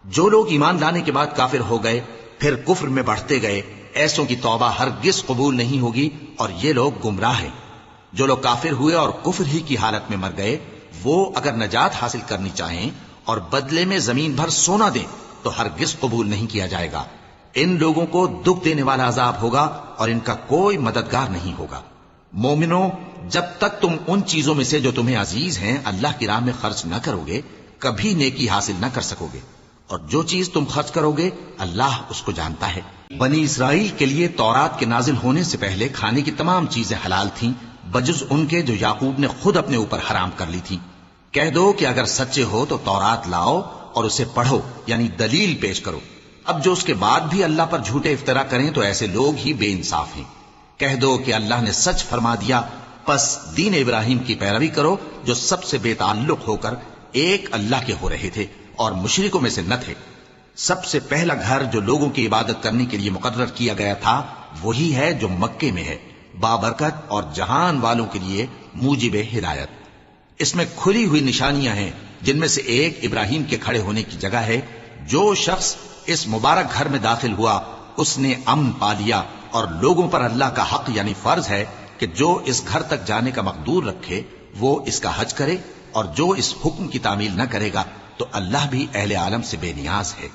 جو لوگ ایمان لانے کے بعد کافر ہو گئے پھر کفر میں بڑھتے گئے، ایسوں کی توبہ ہرگز قبول نہیں ہوگی اور یہ لوگ گمراہ ہیں۔ جو لوگ کافر ہوئے اور کفر ہی کی حالت میں مر گئے، وہ اگر نجات حاصل کرنی چاہیں اور بدلے میں زمین بھر سونا دیں تو ہرگز قبول نہیں کیا جائے گا۔ ان لوگوں کو دکھ دینے والا عذاب ہوگا اور ان کا کوئی مددگار نہیں ہوگا۔ مومنوں، جب تک تم ان چیزوں میں سے جو تمہیں عزیز ہیں اللہ کی راہ میں خرچ نہ کرو گے، کبھی نیکی حاصل نہ کر سکو گے، اور جو چیز تم خرچ کرو گے اللہ اس کو جانتا ہے۔ بنی اسرائیل کے لیے تورات کے نازل ہونے سے پہلے کھانے کی تمام چیزیں حلال تھیں بجز ان کے جو یعقوب نے خود اپنے اوپر حرام کر لی تھی۔ کہہ دو کہ اگر سچے ہو تو تورات لاؤ اور اسے پڑھو، یعنی دلیل پیش کرو۔ اب جو اس کے بعد بھی اللہ پر جھوٹے افطرا کریں تو ایسے لوگ ہی بے انصاف ہیں۔ کہہ دو کہ اللہ نے سچ فرما دیا، پس دین ابراہیم کی پیروی کرو جو سب سے بے تعلق ہو کر ایک اللہ کے ہو رہے تھے اور مشرکوں میں سے نہ تھے۔ سب سے پہلا گھر جو لوگوں کی عبادت کرنے کے لیے مقرر کیا گیا تھا وہی ہے جو مکے میں ہے، بابرکت اور جہان والوں کے لیے موجب ہدایت۔ اس میں کھلی ہوئی نشانیاں ہیں، جن میں سے ایک ابراہیم کے کھڑے ہونے کی جگہ ہے۔ جو شخص اس مبارک گھر میں داخل ہوا اس نے امن پا لیا، اور لوگوں پر اللہ کا حق یعنی فرض ہے کہ جو اس گھر تک جانے کا مقدور رکھے وہ اس کا حج کرے، اور جو اس حکم کی تعمیل نہ کرے گا تو اللہ بھی اہل عالم سے بے نیاز ہے۔